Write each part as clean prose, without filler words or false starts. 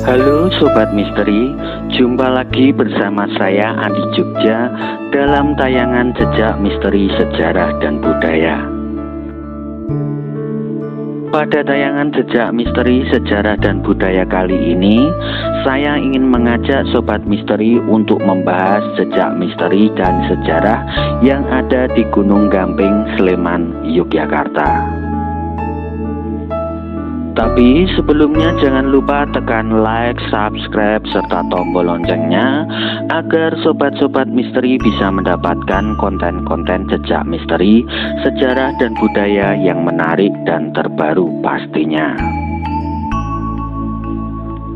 Halo Sobat Misteri, jumpa lagi bersama saya Andi Jogja dalam tayangan Jejak Misteri Sejarah dan Budaya. Pada tayangan Jejak Misteri Sejarah dan Budaya kali ini, saya ingin mengajak Sobat Misteri untuk membahas jejak misteri dan sejarah yang ada di Gunung Gamping, Sleman, Yogyakarta. Tapi sebelumnya jangan lupa tekan like, subscribe, serta tombol loncengnya agar sobat-sobat misteri bisa mendapatkan konten-konten jejak misteri, sejarah dan budaya yang menarik dan terbaru pastinya.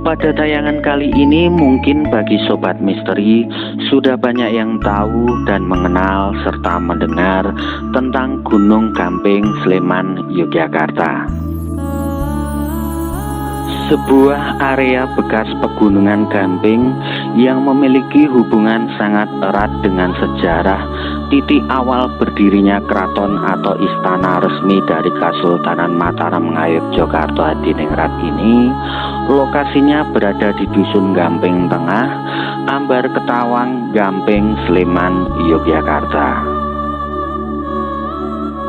Pada tayangan kali ini mungkin bagi sobat misteri sudah banyak yang tahu dan mengenal serta mendengar tentang Gunung Gamping, Sleman, Yogyakarta. Sebuah area bekas pegunungan Gamping yang memiliki hubungan sangat erat dengan sejarah titik awal berdirinya keraton atau istana resmi dari Kesultanan Mataram Ngayogyakarta Hadiningrat ini. Lokasinya berada di Dusun Gamping Tengah, Ambar Ketawang, Gamping, Sleman, Yogyakarta.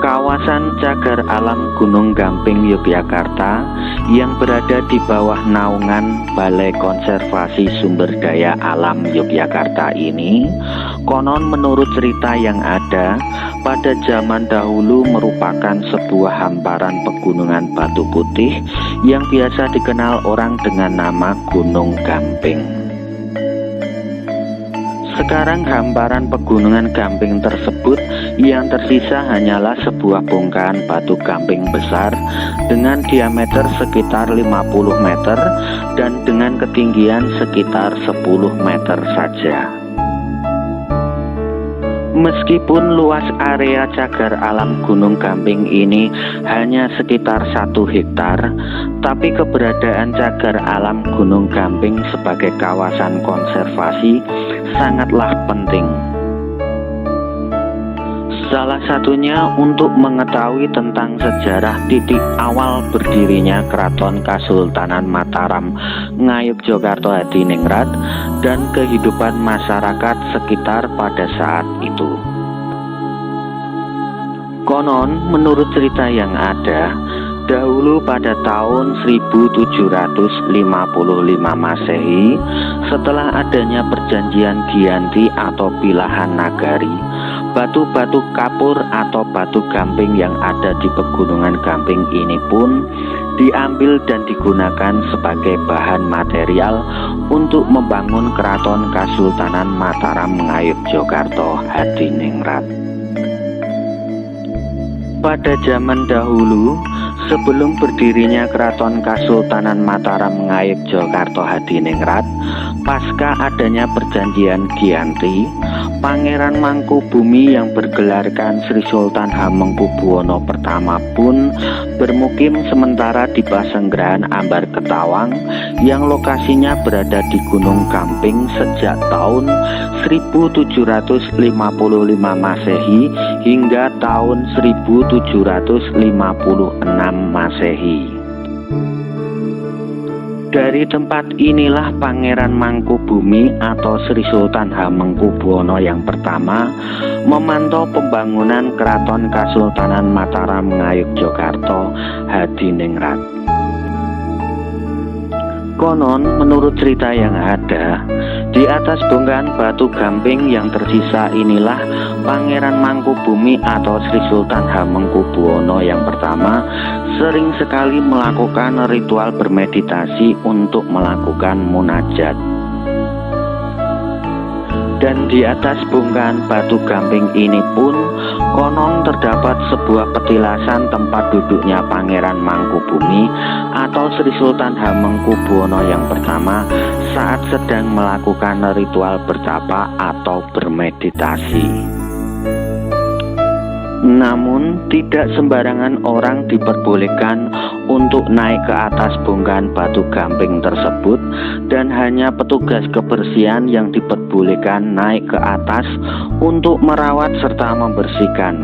Kawasan cagar alam Gunung Gamping Yogyakarta yang berada di bawah naungan Balai Konservasi Sumber Daya Alam Yogyakarta ini, konon menurut cerita yang ada, pada zaman dahulu merupakan sebuah hamparan pegunungan batu putih yang biasa dikenal orang dengan nama Gunung Gamping. Sekarang hamparan pegunungan Gamping tersebut yang tersisa hanyalah sebuah bongkahan batu gamping besar dengan diameter sekitar 50 meter dan dengan ketinggian sekitar 10 meter saja. Meskipun luas area cagar alam Gunung Gamping ini hanya sekitar 1 hektar, tapi keberadaan cagar alam Gunung Gamping sebagai kawasan konservasi sangatlah penting. Salah satunya untuk mengetahui tentang sejarah titik awal berdirinya Keraton Kesultanan Mataram Ngayogyakarta Hadiningrat dan kehidupan masyarakat sekitar pada saat itu. Konon menurut cerita yang ada, dahulu pada tahun 1755 Masehi, setelah adanya perjanjian Giyanti atau Pilahan Nagari, batu-batu kapur atau batu gamping yang ada di pegunungan Gamping ini pun diambil dan digunakan sebagai bahan material untuk membangun Keraton Kesultanan Mataram Ngayogyakarta Hadiningrat. Pada zaman dahulu, sebelum berdirinya Keraton Kesultanan Mataram Ngayogyakarta Hadiningrat, pasca adanya perjanjian Giyanti, Pangeran Mangkubumi yang bergelarkan Sri Sultan Hamengkubuwono I pun bermukim sementara di Pasenggrahan Ambar Ketawang yang lokasinya berada di Gunung Gamping sejak tahun 1755 Masehi hingga tahun 1756 Masehi. Dari tempat inilah Pangeran Mangkubumi atau Sri Sultan Hamengkubuwono yang pertama memantau pembangunan Keraton Kesultanan Mataram Ngayogyakarta Hadiningrat. Konon menurut cerita yang ada, di atas bongkahan batu gamping yang tersisa inilah Pangeran Mangkubumi atau Sri Sultan Hamengkubuwono yang pertama sering sekali melakukan ritual bermeditasi untuk melakukan munajat. Dan di atas bongkahan batu gamping ini pun konon terdapat sebuah petilasan tempat duduknya Pangeran Mangkubumi atau Sri Sultan Hamengkubuwono yang pertama saat sedang melakukan ritual bertapa atau bermeditasi. Namun tidak sembarangan orang diperbolehkan untuk naik ke atas bongkahan batu gamping tersebut, dan hanya petugas kebersihan yang diperbolehkan naik ke atas untuk merawat serta membersihkan.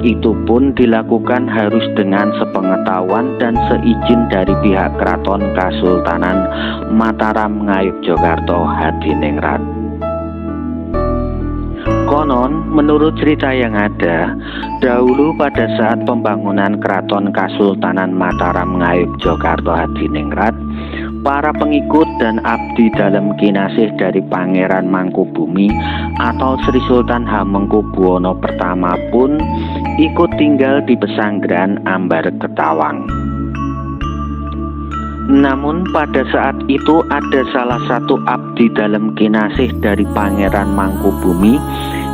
Itu pun dilakukan harus dengan sepengetahuan dan seizin dari pihak Keraton Kasultanan Mataram Ngayogyakarta Hadiningrat. Konon, menurut cerita yang ada, dahulu pada saat pembangunan Keraton Kasultanan Mataram Ngayogyakarta Hadiningrat, para pengikut dan abdi dalam kinasih dari Pangeran Mangkubumi atau Sri Sultan Hamengkubuwono pertama pun ikut tinggal di pesanggeran Ambar Ketawang. Namun pada saat itu ada salah satu abdi dalam kinasih dari Pangeran Mangkubumi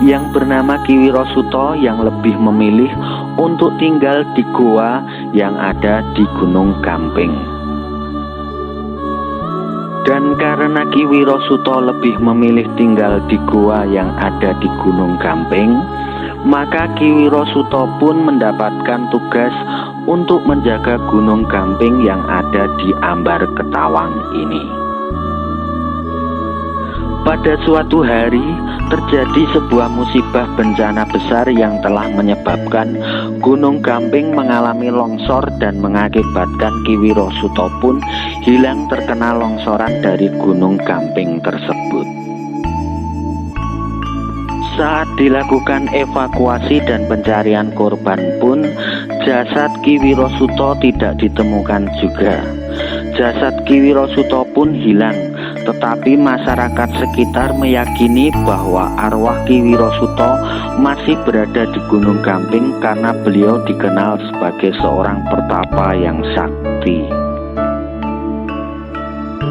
yang bernama Ki Wirasuta yang lebih memilih untuk tinggal di goa yang ada di Gunung Gamping. Dan karena Ki Wirasuta lebih memilih tinggal di goa yang ada di Gunung Gamping, maka Ki Wirasuta pun mendapatkan tugas untuk menjaga Gunung Gamping yang ada di Ambar Ketawang ini. Pada suatu hari terjadi sebuah musibah bencana besar yang telah menyebabkan Gunung Gamping mengalami longsor dan mengakibatkan Ki Wirasuta pun hilang terkena longsoran dari Gunung Gamping tersebut. Saat dilakukan evakuasi dan pencarian korban pun, jasad Ki Wirasuta tidak ditemukan juga. Jasad Ki Wirasuta pun hilang, tetapi masyarakat sekitar meyakini bahwa arwah Ki Wirasuta masih berada di Gunung Gamping karena beliau dikenal sebagai seorang pertapa yang sakti.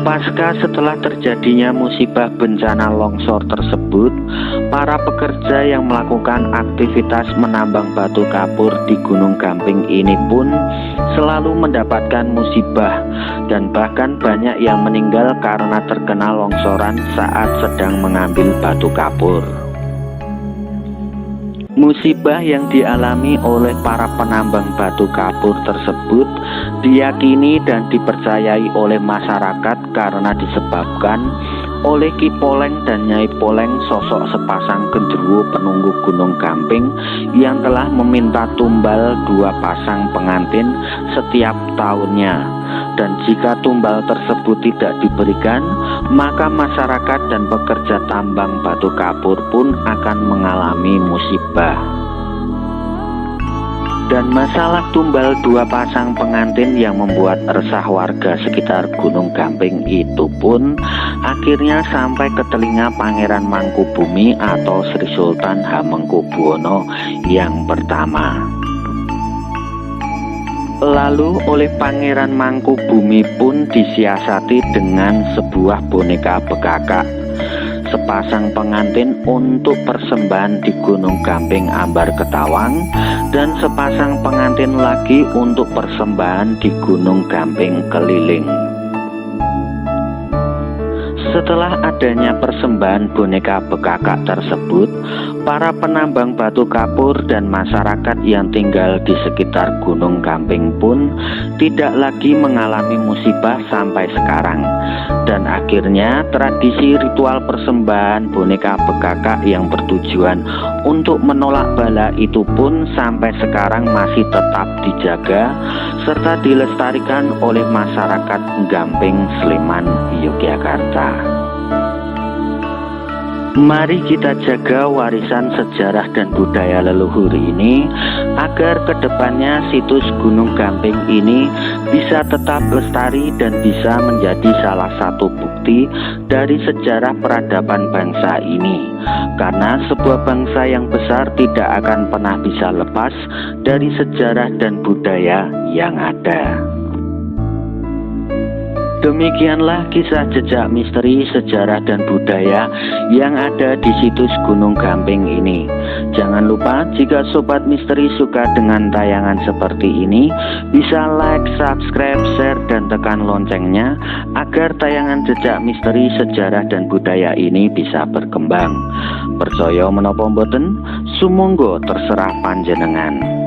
Pasca setelah terjadinya musibah bencana longsor tersebut, para pekerja yang melakukan aktivitas menambang batu kapur di Gunung Gamping ini pun selalu mendapatkan musibah, dan bahkan banyak yang meninggal karena terkena longsoran saat sedang mengambil batu kapur. Musibah yang dialami oleh para penambang batu kapur tersebut diyakini dan dipercayai oleh masyarakat karena disebabkan oleh Ki Poleng dan Nyai Poleng, sosok sepasang genderuwo penunggu Gunung Gamping yang telah meminta tumbal 2 pasang pengantin setiap tahunnya. Dan jika tumbal tersebut tidak diberikan, maka masyarakat dan pekerja tambang batu kapur pun akan mengalami musibah. Dan masalah tumbal 2 pasang pengantin yang membuat resah warga sekitar Gunung Gamping itu pun akhirnya sampai ke telinga Pangeran Mangkubumi atau Sri Sultan Hamengkubuwono yang pertama. Lalu oleh Pangeran Mangkubumi pun disiasati dengan sebuah boneka bekakak, sepasang pengantin untuk persembahan di Gunung Gamping Ambar Ketawang, dan sepasang pengantin lagi untuk persembahan di Gunung Gamping Keliling. Setelah adanya persembahan boneka bekakak tersebut, para penambang batu kapur dan masyarakat yang tinggal di sekitar Gunung Gamping pun tidak lagi mengalami musibah sampai sekarang. Dan akhirnya tradisi ritual persembahan boneka bekakak yang bertujuan untuk menolak bala itu pun sampai sekarang masih tetap dijaga serta dilestarikan oleh masyarakat Gamping, Sleman, Yogyakarta. Mari kita jaga warisan sejarah dan budaya leluhur ini agar kedepannya situs Gunung Gamping ini bisa tetap lestari dan bisa menjadi salah satu bukti dari sejarah peradaban bangsa ini. Karena sebuah bangsa yang besar tidak akan pernah bisa lepas dari sejarah dan budaya yang ada. Demikianlah kisah jejak misteri sejarah dan budaya yang ada di situs Gunung Gamping ini. Jangan lupa jika Sobat Misteri suka dengan tayangan seperti ini, bisa like, subscribe, share, dan tekan loncengnya agar tayangan jejak misteri sejarah dan budaya ini bisa berkembang. Percaya menapa mboten, sumangga terserah panjenengan.